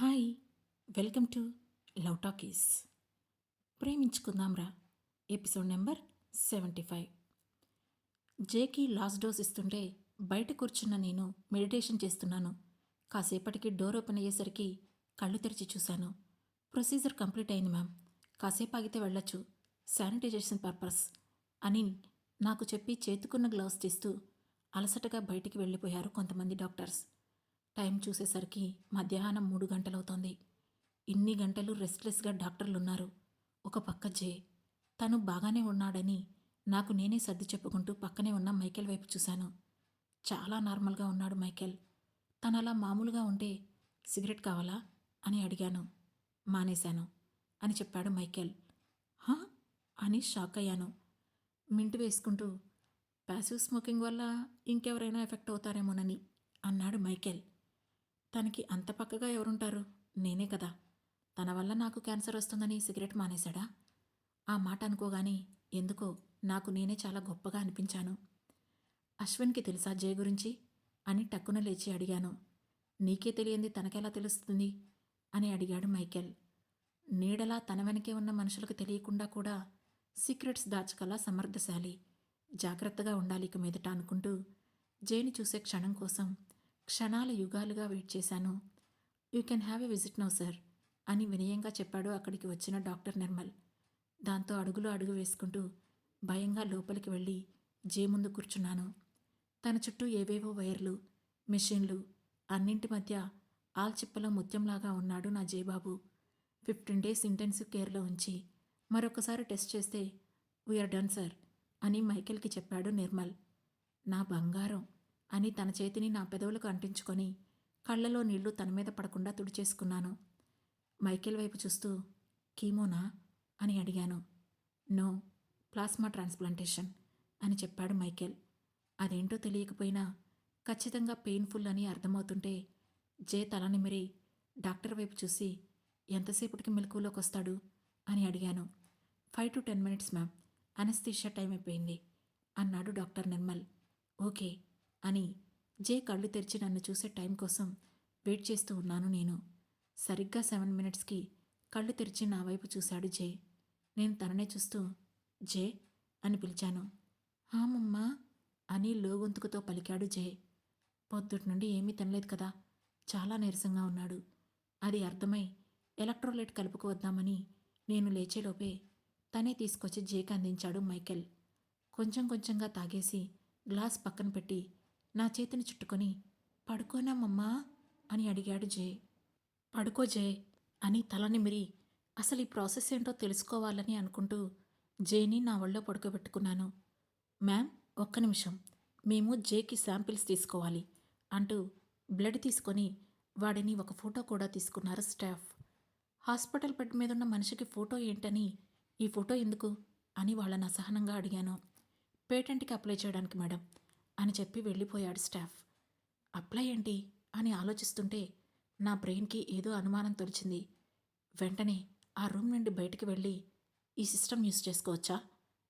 Hi, welcome to love talkies. ప్రేమించుకుందాంరా episode number 75. జేకి last dose ఇస్తుంటే బయట కూర్చున్న నేను మెడిటేషన్ చేస్తున్నాను. కాసేపటికి డోర్ ఓపెన్ అయ్యేసరికి కళ్ళు తెరిచి చూశాను. ప్రొసీజర్ కంప్లీట్ అయింది మ్యామ్, కాసేపు ఆగితే వెళ్ళొచ్చు, శానిటైజేషన్ పర్పస్ అని నాకు చెప్పి చేతుకున్న గ్లౌస్ తీస్తూ అలసటగా బయటికి వెళ్ళిపోయారు కొంతమంది డాక్టర్స్. టైం చూసేసరికి మధ్యాహ్నం 3 గంటలవుతోంది. ఇన్ని గంటలు రెస్ట్లెస్గా డాక్టర్లున్నారు. ఒక పక్క జే. తను బాగానే ఉన్నాడని నాకు నేనే సర్ది చెప్పుకుంటూ పక్కనే ఉన్న మైకేల్ వైపు చూశాను. చాలా నార్మల్గా ఉన్నాడు మైకేల్. తనలా మామూలుగా ఉంటే సిగరెట్ కావాలా అని అడిగాను. మానేశాను అని చెప్పాడు మైకేల్. హా అని షాక్ అయ్యాను. మింట్ వేసుకుంటూ ప్యాసివ్ స్మోకింగ్ వల్ల ఇంకెవరైనా ఎఫెక్ట్ అవుతారేమోనని అన్నాడు మైకేల్. తనకి అంత పక్కగా ఎవరుంటారు? నేనే కదా. తన వల్ల నాకు క్యాన్సర్ వస్తుందని సిగరెట్ మానేశాడా? ఆ మాట అనుకోగానే ఎందుకో నాకు నేనే చాలా గొప్పగా అనిపించాను. అశ్విన్కి తెలుసా జయ గురించి అని టక్కున లేచి అడిగాను. నీకే తెలియంది తనకెలా తెలుస్తుంది అని అడిగాడు మైకేల్. నీడలా తన వెనకే ఉన్న మనుషులకు తెలియకుండా కూడా సీక్రెట్స్ దాచగల సమర్థశాలి. జాగ్రత్తగా ఉండాలి ఇక మీదట అనుకుంటూ జయని చూసే క్షణం కోసం క్షణాల యుగాలుగా వెయిట్ చేశాను. You can have a visit now sir అని వినయంగా చెప్పాడు అక్కడికి వచ్చిన డాక్టర్ నిర్మల్. దాంతో అడుగులో అడుగు వేసుకుంటూ భయంగా లోపలికి వెళ్ళి జే ముందు కూర్చున్నాను. తన చుట్టూ ఏవేవో వైర్లు, మెషిన్లు, అన్నింటి మధ్య ఆల్చిప్పలో ముత్యంలాగా ఉన్నాడు నా జేబాబు. 15 days ఇంటెన్సివ్ కేర్లో ఉంచి మరొకసారి టెస్ట్ చేస్తే వీఆర్ డన్ సార్ అని మైకేల్కి చెప్పాడు నిర్మల్. నా బంగారం అని తన చేతిని నా పెదవులకు అంటించుకొని కళ్ళలో నీళ్లు తన మీద పడకుండా తుడిచేసుకున్నాను. మైకేల్ వైపు చూస్తూ కీమోనా అని అడిగాను. నో, ప్లాస్మా ట్రాన్స్ప్లాంటేషన్ అని చెప్పాడు మైకేల్. అదేంటో తెలియకపోయినా ఖచ్చితంగా పెయిన్ఫుల్ అని అర్థమవుతుంటే జే తల నిమిరి డాక్టర్ వైపు చూసి ఎంతసేపటికి మెలకువలోకి వస్తాడు అని అడిగాను. 5 to 10 minutes ma'am, anaesthesia time అయిపోయింది అన్నాడు డాక్టర్ నిర్మల్. ఓకే అని జే కళ్ళు తెరిచి నన్ను చూసే టైం కోసం వెయిట్ చేస్తూ ఉన్నాను నేను. సరిగ్గా 7 minutesకి కళ్ళు తెరిచి నా వైపు చూశాడు జే. నేను తననే చూస్తూ జే అని పిలిచాను. మమ్మా అని లోగొంతుకుతో పలికాడు జే. పొద్దుటి నుండి ఏమీ తినలేదు కదా, చాలా నీరసంగా ఉన్నాడు. అది అర్థమై ఎలక్ట్రోలైట్ కలుపుకు వద్దామని నేను లేచేలోపే తనే తీసుకొచ్చి జేకి అందించాడు మైకేల్. కొంచెం కొంచెంగా తాగేసి గ్లాస్ పక్కన పెట్టి నా చేతిని చుట్టుకొని పడుకోనామమ్మా అని అడిగాడు జే. పడుకో జే అని తల నిమిరి అసలు ఈ ప్రాసెస్ ఏంటో తెలుసుకోవాలని అనుకుంటూ జేని నా ఒళ్ళో పడుకోబెట్టుకున్నాను. మ్యామ్, ఒక్క నిమిషం, మేము జేకి శాంపిల్స్ తీసుకోవాలి అంటూ బ్లడ్ తీసుకొని వాడిని ఒక ఫోటో కూడా తీసుకున్నారు స్టాఫ్. హాస్పిటల్ బెడ్ మీద ఉన్న మనిషికి ఫోటో ఏంటని ఈ ఫోటో ఎందుకు అని వాళ్ళని అసహనంగా అడిగాను. పేటెంట్కి అప్లై చేయడానికి మేడం అని చెప్పి వెళ్ళిపోయాడు స్టాఫ్. అప్లై ఏంటి అని ఆలోచిస్తుంటే నా బ్రెయిన్కి ఏదో అనుమానం తొలిచింది. వెంటనే ఆ రూమ్ నుండి బయటికి వెళ్ళి ఈ సిస్టమ్ యూస్ చేసుకోవచ్చా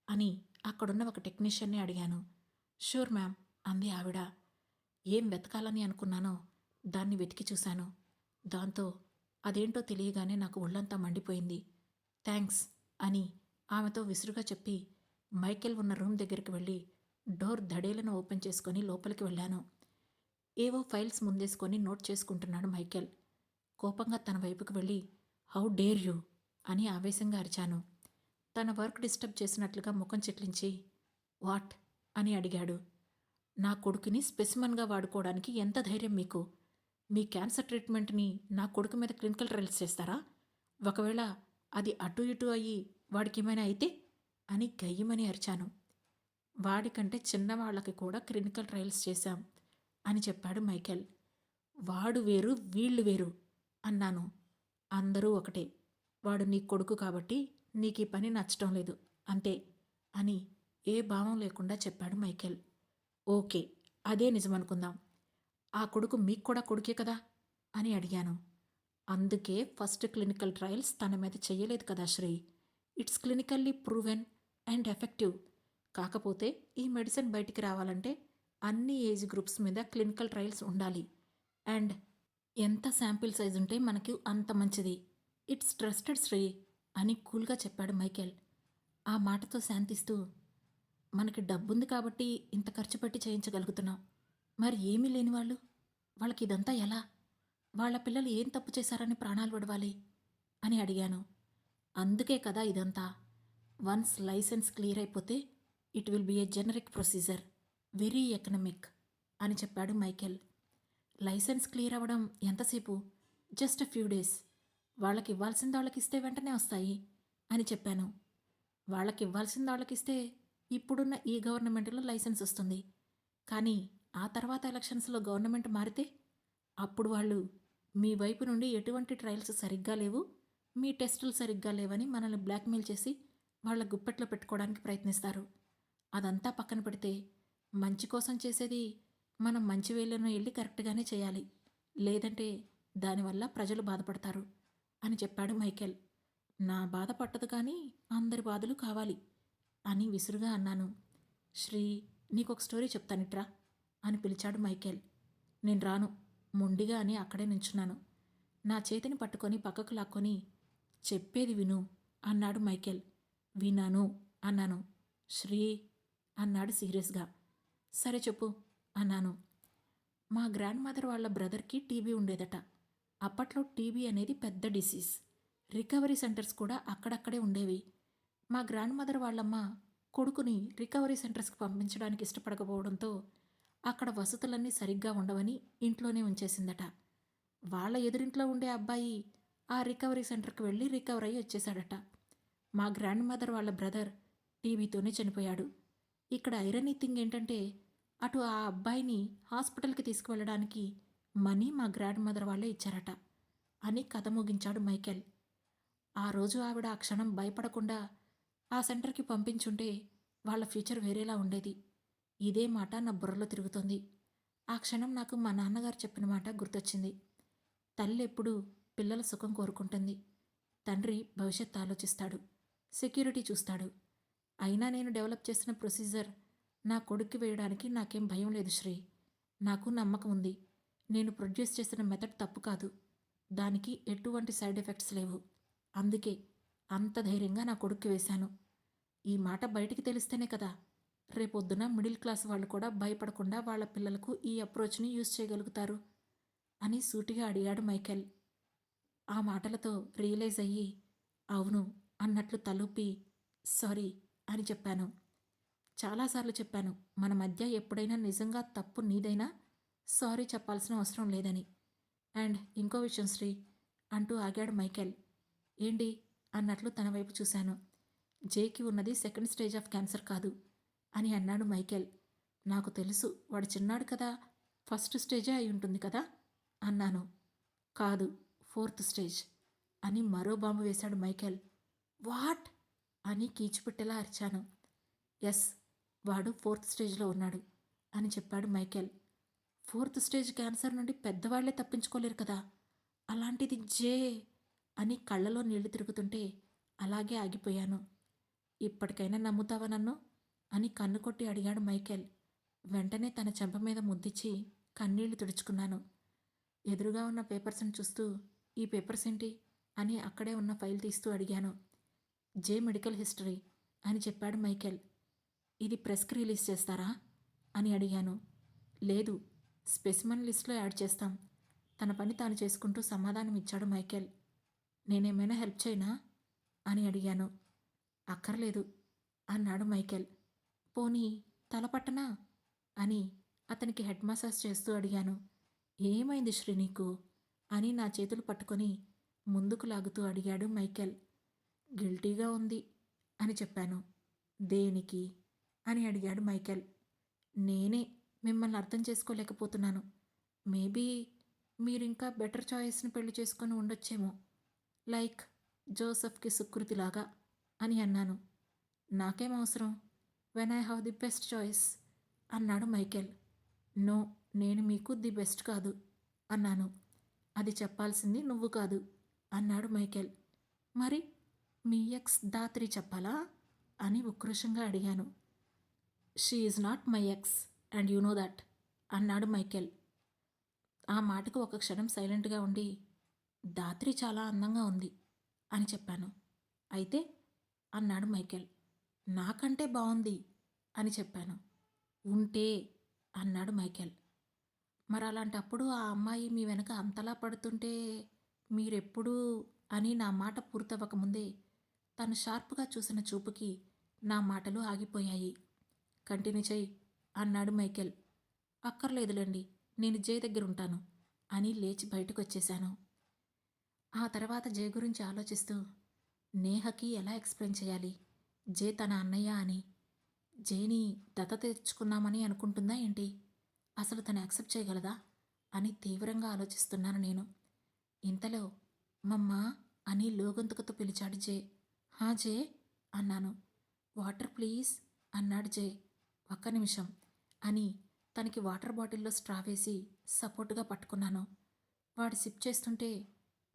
అని అక్కడున్న ఒక టెక్నీషియన్ని అడిగాను. షూర్ మ్యామ్ అంది ఆవిడ. ఏం వెతకాలని అనుకున్నానో దాన్ని వెతికి చూశాను. దాంతో అదేంటో తెలియగానే నాకు ఒళ్ళంతా మండిపోయింది. థ్యాంక్స్ అని ఆమెతో విసురుగా చెప్పి మైకేల్ ఉన్న రూమ్ దగ్గరికి వెళ్ళి డోర్ దడేలను ఓపెన్ చేసుకొని లోపలికి వెళ్ళాను. ఏవో ఫైల్స్ ముందేసుకొని నోట్ చేసుకుంటున్నాడు మైకేల్. కోపంగా తన వైపుకు వెళ్ళి హౌ డేర్ యూ అని ఆవేశంగా అరిచాను. తన వర్క్ డిస్టర్బ్ చేసినట్లుగా ముఖం చిట్లించి వాట్ అని అడిగాడు. నా కొడుకుని స్పెసిమన్గా వాడుకోవడానికి ఎంత ధైర్యం మీకు? మీ క్యాన్సర్ ట్రీట్మెంట్ని నా కొడుకు మీద క్లినికల్ ట్రయల్స్ చేస్తారా? ఒకవేళ అది అటు ఇటు అయ్యి వాడికేమైనా అయితే అని గయ్యమని అరిచాను. వాడికంటే చిన్నవాళ్ళకి కూడా క్లినికల్ ట్రయల్స్ చేశాం అని చెప్పాడు మైకేల్. వాడు వేరు వీళ్ళు వేరు అన్నాను. అందరూ ఒకటే. వాడు నీ కొడుకు కాబట్టి నీకు ఈ పని నచ్చటం లేదు అంతే అని ఏ భావం లేకుండా చెప్పాడు మైకేల్. ఓకే, అదే నిజమనుకుందాం. ఆ కొడుకు మీకు కూడా కొడుకే కదా అని అడిగాను. అందుకే ఫస్ట్ క్లినికల్ ట్రయల్స్ తన మీద చెయ్యలేదు కదా Sri. It's clinically proven and effective. కాకపోతే ఈ మెడిసిన్ బయటికి రావాలంటే అన్ని ఏజ్ గ్రూప్స్ మీద క్లినికల్ ట్రయల్స్ ఉండాలి. అండ్ ఎంత శాంపిల్ సైజ్ ఉంటే మనకి అంత మంచిది. ఇట్స్ ట్రస్టెడ్ శ్రీ అని కూల్గా చెప్పాడు మైకేల్. ఆ మాటతో శాంతిస్తూ, మనకి డబ్బుంది కాబట్టి ఇంత ఖర్చు పెట్టి చేయించగలుగుతున్నాం. మరి ఏమీ లేని వాళ్ళు? వాళ్ళకి ఇదంతా ఎలా? వాళ్ళ పిల్లలు ఏం తప్పు చేశారని ప్రాణాలు విడవాలి అని అడిగాను. అందుకే కదా ఇదంతా. వన్స్ లైసెన్స్ క్లియర్ అయిపోతే it will be A generic procedure, very economic అని చెప్పాడు మైకేల్. లైసెన్స్ క్లియర్ అవ్వడం ఎంతసేపు? Just few days. వాళ్ళకి ఇవ్వాల్సింది వాళ్ళకి ఇస్తే వెంటనే వస్తాయి అని చెప్పాను. వాళ్ళకి ఇవ్వాల్సింది వాళ్ళకి ఇస్తే ఇప్పుడున్న ఈ గవర్నమెంట్లో లైసెన్స్ వస్తుంది. కానీ ఆ తర్వాత ఎలక్షన్స్లో గవర్నమెంట్ మారితే అప్పుడు వాళ్ళు మీ వైపు నుండి ఎటువంటి ట్రయల్స్ సరిగ్గా లేవు, మీ టెస్టులు సరిగ్గా లేవని మనల్ని బ్లాక్మెయిల్ చేసి వాళ్ళ గుప్పెట్లో పెట్టుకోవడానికి ప్రయత్నిస్తారు. అదంతా పక్కన పెడితే మంచి కోసం చేసేది మనం మంచి వేళ్ళను వెళ్ళి కరెక్ట్గానే చేయాలి. లేదంటే దానివల్ల ప్రజలు బాధపడతారు అని చెప్పాడు మైకేల్. నా బాధ పట్టదు కానీ అందరి బాధలు కావాలి అని విసురుగా అన్నాను. శ్రీ, నీకొక స్టోరీ చెప్తానిట్రా అని పిలిచాడు మైకేల్. నేను రాను మొండిగా అని అక్కడే నించున్నాను. నా చేతిని పట్టుకొని పక్కకు లాక్కొని, చెప్పేది విను అన్నాడు మైకేల్. విన్నాను అన్నాను. శ్రీ అన్నాడు సీరియస్గా. సరే చెప్పు అన్నాను. మా గ్రాండ్ మదర్ వాళ్ళ బ్రదర్కి టీబీ ఉండేదట. అప్పట్లో టీబీ అనేది పెద్ద డిసీజ్. రికవరీ సెంటర్స్ కూడా అక్కడక్కడే ఉండేవి. మా గ్రాండ్ మదర్ వాళ్ళమ్మ కొడుకుని రికవరీ సెంటర్స్కి పంపించడానికి ఇష్టపడకపోవడంతో అక్కడ వసతులన్నీ సరిగ్గా ఉండవని ఇంట్లోనే ఉంచేసిందట. వాళ్ళ ఎదురింట్లో ఉండే అబ్బాయి ఆ రికవరీ సెంటర్కి వెళ్ళి రికవర్ అయ్యి వచ్చేశాడట. మా గ్రాండ్ మదర్ వాళ్ళ బ్రదర్ టీబీతోనే చనిపోయాడు. ఇక్కడ ఐరనీ థింగ్ ఏంటంటే, అటు ఆ అబ్బాయిని హాస్పిటల్కి తీసుకువెళ్ళడానికి మనీ మా గ్రాండ్ మదర్ వాళ్ళే ఇచ్చారట అని కథ ముగించాడు మైకేల్. ఆ రోజు ఆవిడ ఆ క్షణం భయపడకుండా ఆ సెంటర్కి పంపించుంటే వాళ్ళ ఫ్యూచర్ వేరేలా ఉండేది. ఇదే మాట నా బుర్రలో తిరుగుతోంది. ఆ క్షణం నాకు మా నాన్నగారు చెప్పిన మాట గుర్తొచ్చింది. తల్లి ఎప్పుడూ పిల్లల సుఖం కోరుకుంటుంది. తండ్రి భవిష్యత్తు ఆలోచిస్తాడు, సెక్యూరిటీ చూస్తాడు. అయినా నేను డెవలప్ చేసిన ప్రొసీజర్ నా కొడుక్కి వేయడానికి నాకేం భయం లేదు శ్రీ. నాకు నమ్మకం ఉంది. నేను ప్రొడ్యూస్ చేసిన మెథడ్ తప్పు కాదు. దానికి ఎటువంటి సైడ్ ఎఫెక్ట్స్ లేవు. అందుకే అంత ధైర్యంగా నా కొడుక్కి వేశాను. ఈ మాట బయటికి తెలిస్తేనే కదా రేపొద్దున మిడిల్ క్లాస్ వాళ్ళు కూడా భయపడకుండా వాళ్ళ పిల్లలకు ఈ అప్రోచ్ని యూజ్ చేయగలుగుతారు అని సూటిగా అడిగాడు మైకేల్. ఆ మాటలతో రియలైజ్ అయ్యి అవును అన్నట్లు తలూపి సారీ అని చెప్పాను. చాలాసార్లు చెప్పాను, మన మధ్య ఎప్పుడైనా నిజంగా తప్పు నీదైనా సారీ చెప్పాల్సిన అవసరం లేదని. అండ్ ఇంకో విషయం శ్రీ అంటూ ఆగాడు మైకేల్. ఏంటి అన్నట్లు తన వైపు చూశాను. జేకి ఉన్నది సెకండ్ స్టేజ్ ఆఫ్ క్యాన్సర్ కాదు అని అన్నాడు మైకేల్. నాకు తెలుసు, వాడు చిన్నాడు కదా, ఫస్ట్ స్టేజే అయి ఉంటుంది కదా అన్నాను. కాదు, ఫోర్త్ స్టేజ్ అని మరో బాంబు వేశాడు మైకేల్. వాట్ అని కీచుపెట్టేలా అరిచాను. ఎస్, వాడు ఫోర్త్ స్టేజ్లో ఉన్నాడు అని చెప్పాడు మైకేల్. ఫోర్త్ స్టేజ్ క్యాన్సర్ నుండి పెద్దవాళ్లే తప్పించుకోలేరు కదా, అలాంటిది జే అని కళ్ళలో నీళ్లు తిరుగుతుంటే అలాగే ఆగిపోయాను. ఇప్పటికైనా నమ్ముతావా నన్ను అని కన్ను కొట్టి అడిగాడు మైకేల్. వెంటనే తన చెంప మీద ముద్దిచ్చి కన్నీళ్లు తుడుచుకున్నాను. ఎదురుగా ఉన్న పేపర్స్ని చూస్తూ ఈ పేపర్స్ ఏంటి అని అక్కడే ఉన్న ఫైల్ తీస్తూ అడిగాను. జే మెడికల్ హిస్టరీ అని చెప్పాడు మైకేల్. ఇది ప్రెస్కి రిలీజ్ చేస్తారా అని అడిగాను. లేదు, స్పెసిమన్ లిస్ట్లో యాడ్ చేస్తాం. తన పని తాను చేసుకుంటూ సమాధానం ఇచ్చాడు మైకేల్. నేనేమైనా హెల్ప్ చేయనా అని అడిగాను. అక్కర్లేదు అన్నాడు మైకేల్. పోనీ తలపట్టనా అని అతనికి హెడ్ మసాజ్ చేస్తూ అడిగాను. ఏమైంది శ్రీ నీకు అని నా చేతులు పట్టుకొని ముందుకు లాగుతూ అడిగాడు మైకేల్. గిల్టీగా ఉంది అని చెప్పాను. దేనికి అని అడిగాడు మైకేల్. నేనే మిమ్మల్ని అర్థం చేసుకోలేకపోతున్నాను. మేబీ మీరింకా బెటర్ చాయిస్ని పెళ్లి చేసుకొని ఉండొచ్చేమో, లైక్ జోసెఫ్కి సుకృతిలాగా అని అన్నాను. నాకేం అవసరం, when I have the best choice అన్నాడు మైకేల్. నో, నేను మీకు ది బెస్ట్ కాదు అన్నాను. అది చెప్పాల్సింది నువ్వు కాదు అన్నాడు మైకేల్. మరి మీ ఎక్స్ దాత్రి చెప్పాలా అని ఉక్రోషంగా అడిగాను. She is not my ex and you know that అన్నాడు మైకేల్. ఆ మాటకు ఒక క్షణం సైలెంట్గా ఉండి, దాత్రి చాలా అందంగా ఉంది అని చెప్పాను. అయితే అన్నాడు మైకేల్. నాకంటే బావుంది అని చెప్పాను. ఉంటే అన్నాడు మైకేల్. మరలాంటప్పుడు ఆ అమ్మాయి మీ వెనక అంతలా పడుతుంటే మీరెప్పుడూ అని నా మాట పూర్తవ్వకముందే తను షార్ప్గా చూసిన చూపుకి నా మాటలు ఆగిపోయాయి. కంటిన్యూ చెయ్యి అన్నాడు మైకేల్. అక్కర్లేదులేండి, నేను జే దగ్గరుంటాను అని లేచి బయటకొచ్చేశాను. ఆ తర్వాత జే గురించి ఆలోచిస్తూ నేహకి ఎలా ఎక్స్ప్లెయిన్ చేయాలి జే తన అన్నయ్య అని? జేని దత్త తెచ్చుకున్నామని అనుకుంటుందా ఏంటి? అసలు తను యాక్సెప్ట్ చేయగలదా అని తీవ్రంగా ఆలోచిస్తున్నాను నేను. ఇంతలో మమ్మా అని లోగొంతుకుతో పిలిచాడు జే. హా జే అన్నాను. వాటర్ ప్లీజ్ అన్నాడు జే. ఒక్క నిమిషం అని తనకి వాటర్ బాటిల్లో స్ట్రా వేసి సపోర్టుగా పట్టుకున్నాను. వాడు సిప్ చేస్తుంటే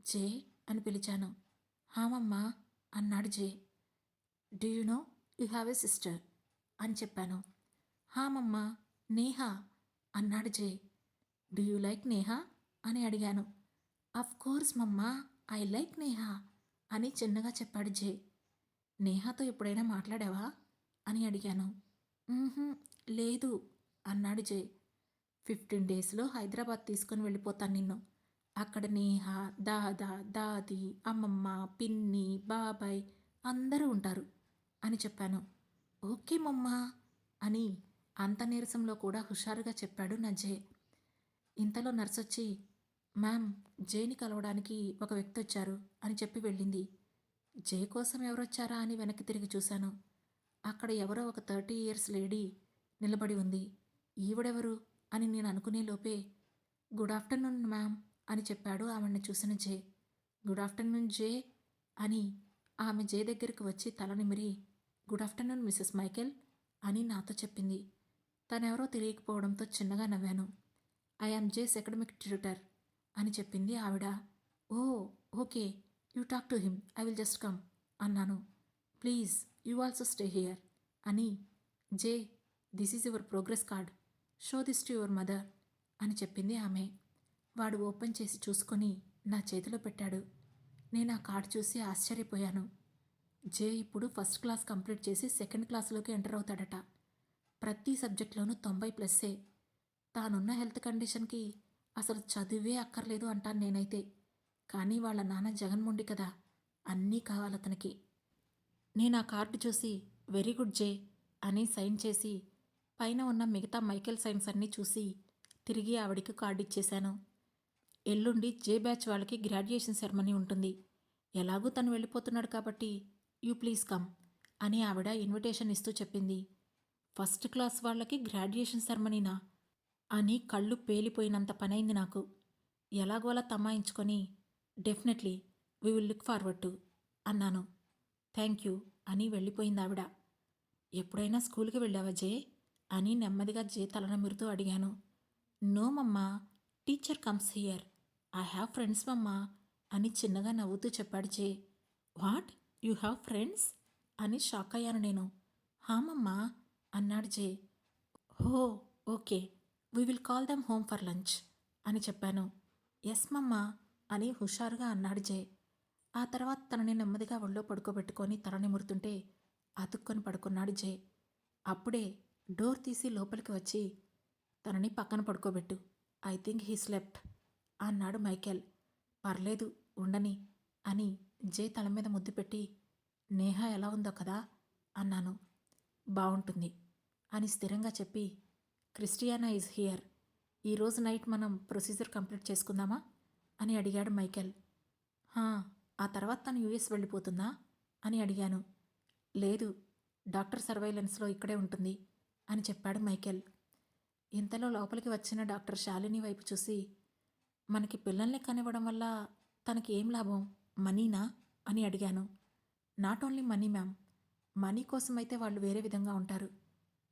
జే అని పిలిచాను. హామమ్మా అన్నాడు Jay. Do you know you have a sister అని చెప్పాను. హామమ్మా నేహా అన్నాడు Jay. Do you like Neha అని అడిగాను. Of course mamma I like Neha అని చిన్నగా చెప్పాడు జే. నేహాతో ఎప్పుడైనా మాట్లాడావా అని అడిగాను. లేదు అన్నాడు జే. 15 డేస్లో హైదరాబాద్ తీసుకొని వెళ్ళిపోతాను నిన్ను. అక్కడ నేహ, దాదా, దాది, అమ్మమ్మ, పిన్ని, బాబాయ్ అందరూ ఉంటారు అని చెప్పాను. ఓకే మమ్మా అని అంత నీరసంలో కూడా హుషారుగా చెప్పాడు నా జే. ఇంతలో నర్సొచ్చి మ్యామ్ జేని కలవడానికి ఒక వ్యక్తి వచ్చారు అని చెప్పి వెళ్ళింది. జే కోసం ఎవరొచ్చారా అని వెనక్కి తిరిగి చూశాను. అక్కడ ఎవరో ఒక 30 ఇయర్స్ లేడీ నిలబడి ఉంది. ఈవిడెవరు అని నేను అనుకునే లోపే గుడ్ ఆఫ్టర్నూన్ మ్యామ్ అని చెప్పాడు ఆమెను చూసిన జే. గుడ్ ఆఫ్టర్నూన్ జే అని ఆమె జే దగ్గరికి వచ్చి తల నిమిరి గుడ్ ఆఫ్టర్నూన్ మిస్సెస్ మైకేల్ అని నాతో చెప్పింది. తనెవరో తెలియకపోవడంతో చిన్నగా నవ్వాను. I am Jay's academic tutor అని చెప్పింది ఆవిడ. Oh okay, you talk to him, I will just come అన్నాను. Please you also stay here అని Jay this is your progress card, show this to your mother అని చెప్పింది ఆమె. వాడు open చేసి చూసుకొని నా చేతిలో పెట్టాడు. నేను ఆ కార్డు చూసి ఆశ్చర్యపోయాను. జే ఇప్పుడు ఫస్ట్ క్లాస్ కంప్లీట్ చేసి సెకండ్ క్లాస్లోకి ఎంటర్ అవుతాడట. ప్రతి సబ్జెక్ట్లోనూ 90+. తానున్న హెల్త్ కండిషన్కి అసలు చదువే అక్కర్లేదు అంటాను నేనైతే. కానీ వాళ్ళ నాన్న జగన్మొండి కదా, అన్నీ కావాలతనికి. నేను ఆ కార్డు చూసి వెరీ గుడ్ జే అని సైన్ చేసి పైన ఉన్న మిగతా మైకేల్ సైన్స్ అన్నీ చూసి తిరిగి ఆవిడికి కార్డు ఇచ్చేశాను. ఎల్లుండి జే బ్యాచ్ వాళ్ళకి గ్రాడ్యుయేషన్ సెరమనీ ఉంటుంది. ఎలాగూ తను వెళ్ళిపోతున్నాడు కాబట్టి యూ ప్లీజ్ కమ్ అని ఆవిడ ఇన్విటేషన్ ఇస్తూ చెప్పింది. ఫస్ట్ క్లాస్ వాళ్ళకి గ్రాడ్యుయేషన్ సెరమనీనా అని కళ్ళు పేలిపోయినంత పనైంది నాకు. ఎలాగోలా తమాయించుకొని definitely we will look forward to అన్నాను. థ్యాంక్ యూ అని వెళ్ళిపోయింది ఆవిడ. ఎప్పుడైనా స్కూల్కి వెళ్ళావా జే అని నెమ్మదిగా జే తలనమిరుతూ అడిగాను. నో మమ్మా, teacher comes here, I have friends మమ్మా అని చిన్నగా నవ్వుతూ చెప్పాడు జే. వాట్, యూ హ్యావ్ ఫ్రెండ్స్ అని షాక్ అయ్యాను నేను. హామమ్మా అన్నాడు జే. హో okay, we will call them home for lunch అని చెప్పాను. ఎస్ మమ్మా అని హుషారుగా అన్నాడు జే. ఆ తర్వాత తనని నెమ్మదిగా ఒళ్ళో పడుకోబెట్టుకొని తల నిమురుతుంటే అతుక్కొని పడుకున్నాడు జే. అప్పుడే డోర్ తీసి లోపలికి వచ్చి తనని పక్కన పడుకోబెట్టు, ఐ థింక్ హీ స్లెప్ట్ అన్నాడు మైకేల్. పర్లేదు ఉండని అని జే తల మీద ముద్దు పెట్టి నేహ ఎలా ఉందో కదా అన్నాను. బాగుంటుంది అని స్థిరంగా చెప్పి క్రిస్టియానా ఈజ్ హియర్, ఈరోజు నైట్ మనం ప్రొసీజర్ కంప్లీట్ చేసుకుందామా అని అడిగాడు మైకేల్. ఆ తర్వాత తను యూఎస్ వెళ్ళిపోతుందా అని అడిగాను. లేదు, డాక్టర్ సర్వైలెన్స్లో ఇక్కడే ఉంటుంది అని చెప్పాడు మైకేల్. ఇంతలో లోపలికి వచ్చిన డాక్టర్ శాలిని వైపు చూసి మనకి పిల్లల్ని కనివ్వడం వల్ల తనకి ఏం లాభం, మనీనా అని అడిగాను. Not only money ma'am, money కోసమైతే వాళ్ళు వేరే విధంగా ఉంటారు,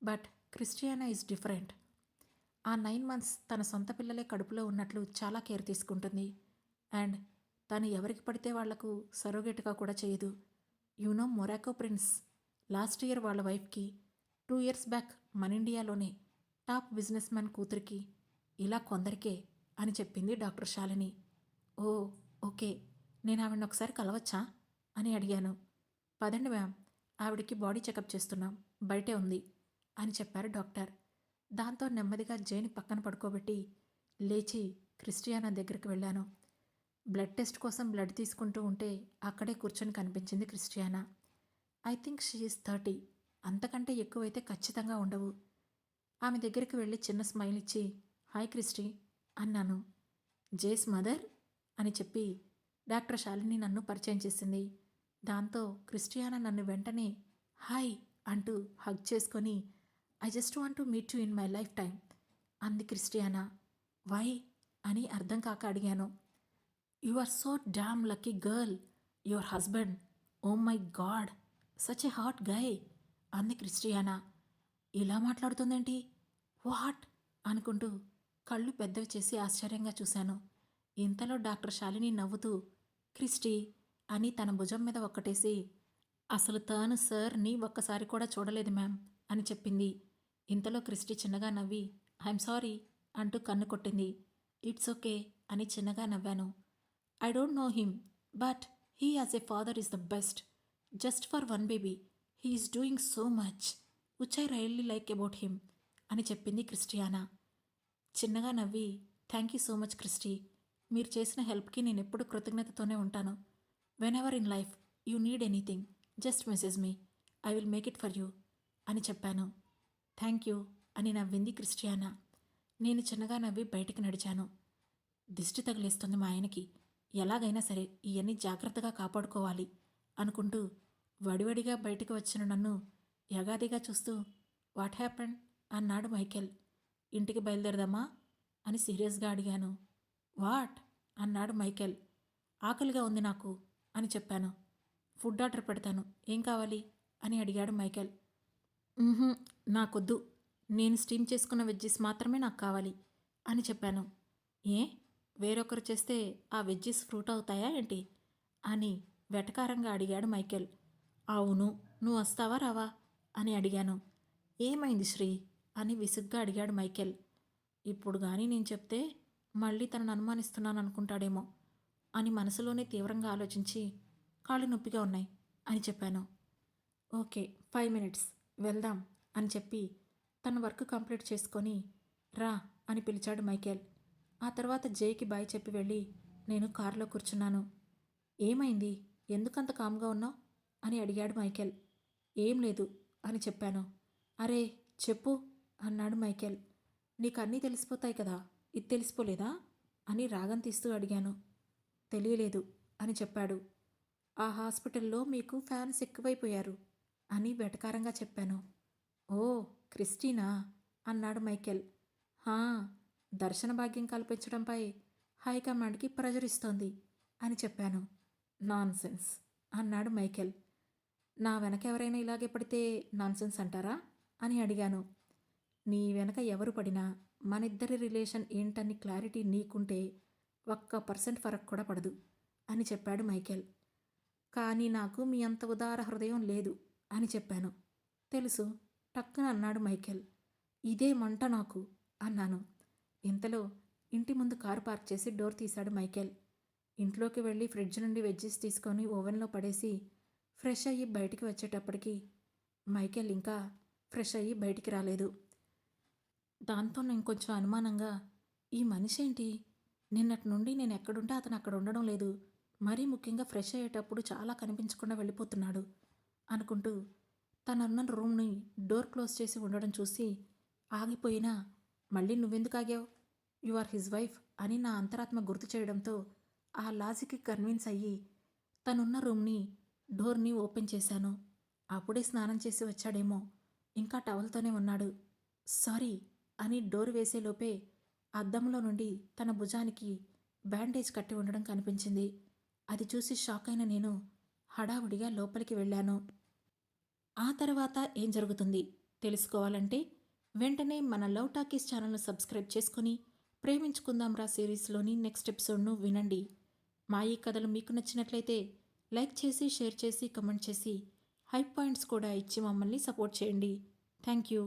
బట్ క్రిస్టియానా ఈజ్ డిఫరెంట్. ఆ 9 months తన సొంత పిల్లలే కడుపులో ఉన్నట్లు చాలా కేర్ తీసుకుంటుంది. అండ్ తను ఎవరికి పడితే వాళ్లకు సరోగేట్గా కూడా చేయదు. You know Morocco prince last year వాళ్ళ వైఫ్కి, 2 years బ్యాక్ మన ఇండియాలోనే టాప్ బిజినెస్ మ్యాన్ కూతురికి, ఇలా కొందరికే అని చెప్పింది డాక్టర్ శాలిని. ఓ ఓకే, నేను ఆవిడని ఒకసారి కలవచ్చా అని అడిగాను. పదండి మ్యామ్, ఆవిడికి బాడీ చెకప్ చేస్తున్నాం, బయటే ఉంది అని చెప్పారు డాక్టర్. దాంతో నెమ్మదిగా జేని పక్కన పడుకోబెట్టి లేచి క్రిస్టియానా దగ్గరికి వెళ్ళాను. బ్లడ్ టెస్ట్ కోసం బ్లడ్ తీసుకుంటూ ఉంటే అక్కడే కూర్చొని కనిపించింది Christiana. I think she is 30, అంతకంటే ఎక్కువైతే ఖచ్చితంగా ఉండవు. ఆమె దగ్గరికి వెళ్ళి చిన్న స్మైల్ ఇచ్చి హాయ్ క్రిస్టి అన్నాను. జేస్ మదర్ అని చెప్పి డాక్టర్ శాలిని నన్ను పరిచయం చేసింది. దాంతో క్రిస్టియానా నన్ను వెంటనే హాయ్ అంటూ హగ్ చేసుకొని I just want to meet you in my lifetime అంది క్రిస్టియానా. వై అని అర్థం కాక అడిగాను. You are so damn lucky girl, your husband, oh my God, such a hot guy అంది క్రిస్టియానా. ఇలా మాట్లాడుతుందేంటి, వాట్ అనుకుంటూ కళ్ళు పెద్దవి చేసి ఆశ్చర్యంగా చూశాను. ఇంతలో డాక్టర్ శాలిని నవ్వుతూ క్రిస్టి అని తన భుజం మీద ఒక్కటేసి అసలు తాను సార్ని ఒక్కసారి కూడా చూడలేదు మ్యామ్ అని చెప్పింది. ఇంతలో క్రిస్టి చిన్నగా నవ్వి ఐఎమ్ సారీ అంటూ కన్ను కొట్టింది. ఇట్స్ ఓకే అని చిన్నగా నవ్వాను. I don't know him, but he as a father is the best. Just for one baby he is doing so much which I really like about him అని చెప్పింది Christiana. చిన్నగా నవ్వి thank you so much Christy, మీరు చేసిన హెల్ప్కి నేను ఎప్పుడు కృతజ్ఞతతోనే ఉంటాను. Whenever in life you need anything just message me, I will make it for you అని చెప్పాను. థ్యాంక్ యూ అని నవ్వింది క్రిస్టియానా. నేను చిన్నగా నవ్వి బయటికి నడిచాను. దిష్టి తగిలేస్తుంది మా ఆయనకి, ఎలాగైనా సరే ఇవన్నీ జాగ్రత్తగా కాపాడుకోవాలి అనుకుంటూ వడివడిగా బయటికి వచ్చిన నన్ను యగాదిగా చూస్తూ వాట్ హ్యాపెండ్ అన్నాడు మైకేల్. ఇంటికి బయలుదేరదామా అని సీరియస్గా అడిగాను. వాట్ అన్నాడు మైకేల్. ఆకలిగా ఉంది నాకు అని చెప్పాను. ఫుడ్ ఆర్డర్ పెడతాను, ఏం కావాలి అని అడిగాడు మైకేల్. నాకొద్దు, నేను స్టీమ్ చేసుకున్న వెజ్జీస్ మాత్రమే నాకు కావాలి అని చెప్పాను. ఏ, వేరొకరు చేస్తే ఆ వెజ్జీస్ ఫ్రూట్ అవుతాయా ఏంటి అని వెటకారంగా అడిగాడు మైకేల్. అవును, నువ్వు వస్తావా రావా అని అడిగాను. ఏమైంది శ్రీ అని విసుగ్గా అడిగాడు మైకేల్. ఇప్పుడు కానీ నేను చెప్తే మళ్ళీ తనను అనుమానిస్తున్నాను అనుకుంటాడేమో అని మనసులోనే తీవ్రంగా ఆలోచించి కాళ్ళు నొప్పిగా ఉన్నాయి అని చెప్పాను. ఓకే 5 minutes వెళ్దాం అని చెప్పి తన వర్క్ కంప్లీట్ చేసుకొని రా అని పిలిచాడు మైకేల్. ఆ తర్వాత జేకి బాయ్ చెప్పి వెళ్ళి నేను కారులో కూర్చున్నాను. ఏమైంది, ఎందుకంత కామ్గా ఉన్నావు అని అడిగాడు మైకేల్. ఏం లేదు అని చెప్పాను. అరే చెప్పు అన్నాడు మైకేల్. నీకు అన్నీ తెలిసిపోతాయి కదా, ఇది తెలిసిపోలేదా అని రాగం తీస్తూ అడిగాను. తెలియలేదు అని చెప్పాడు. ఆ హాస్పిటల్లో మీకు ఫ్యాన్స్ ఎక్కువైపోయారు అని వెటకారంగా చెప్పాను. ఓ క్రిస్టీనా అన్నాడు మైకేల్. హా, దర్శన భాగ్యం కల్పించడంపై హైకమాండ్కి ప్రెజర్ ఇస్తోంది అని చెప్పాను. నాన్సెన్స్ అన్నాడు మైకేల్. నా వెనక ఎవరైనా ఇలాగే పడితే నాన్సెన్స్ అంటారా అని అడిగాను. నీ వెనక ఎవరు పడినా మనిద్దరి రిలేషన్ ఏంటని క్లారిటీ నీకుంటే 1% ఫరక్ కూడా పడదు అని చెప్పాడు మైకేల్. కానీ నాకు మీ అంత ఉదార హృదయం లేదు అని చెప్పాను. తెలుసు టక్కున అన్నాడు మైకేల్. ఇదే మంట నాకు అన్నాను. ఇంతలో ఇంటి ముందు కారు పార్క్ చేసి డోర్ తీశాడు మైకేల్. ఇంట్లోకి వెళ్ళి ఫ్రిడ్జ్ నుండి వెజ్జీస్ తీసుకొని ఓవెన్లో పడేసి ఫ్రెష్ అయ్యి బయటికి వచ్చేటప్పటికి మైకేల్ ఇంకా ఫ్రెష్ అయ్యి బయటికి రాలేదు. దాంతో నేను కొంచెం అనుమానంగా ఈ మనిషి ఏంటి, నిన్నటి నుండి నేను ఎక్కడుంటే అతను అక్కడ ఉండడం లేదు, మరీ ముఖ్యంగా ఫ్రెష్ అయ్యేటప్పుడు చాలా కనిపించకుండా వెళ్ళిపోతున్నాడు అనుకుంటూ తనున్న రూమ్ని డోర్ క్లోజ్ చేసి ఉండడం చూసి ఆగిపోయినా మళ్ళీ నువ్వెందుకు ఆగావు, యు ఆర్ హిజ్ వైఫ్ అని నా అంతరాత్మ గుర్తు చేయడంతో ఆ లాజిక్కి కన్విన్స్ అయ్యి తనున్న రూమ్ని డోర్ని ఓపెన్ చేశాను. అప్పుడే స్నానం చేసి వచ్చాడేమో, ఇంకా టవల్తోనే ఉన్నాడు. సారీ అని డోర్ వేసేలోపే అద్దంలో నుండి తన భుజానికి బ్యాండేజ్ కట్టి ఉండడం కనిపించింది. అది చూసి షాక్ అయిన నేను హడావుడిగా లోపలికి వెళ్ళాను. ఆ తర్వాత ఏం జరుగుతుంది తెలుసుకోవాలంటే వెంటనే మన లవ్ టాకీస్ ఛానల్ను సబ్స్క్రైబ్ చేసుకొని ప్రేమించుకుందాం రా సిరీస్లోని నెక్స్ట్ ఎపిసోడ్ను వినండి. మా ఈ కథలు మీకు నచ్చినట్లయితే లైక్ చేసి, షేర్ చేసి, కమెంట్ చేసి, హై పాయింట్స్ కూడా ఇచ్చి మమ్మల్ని సపోర్ట్ చేయండి. Thank you.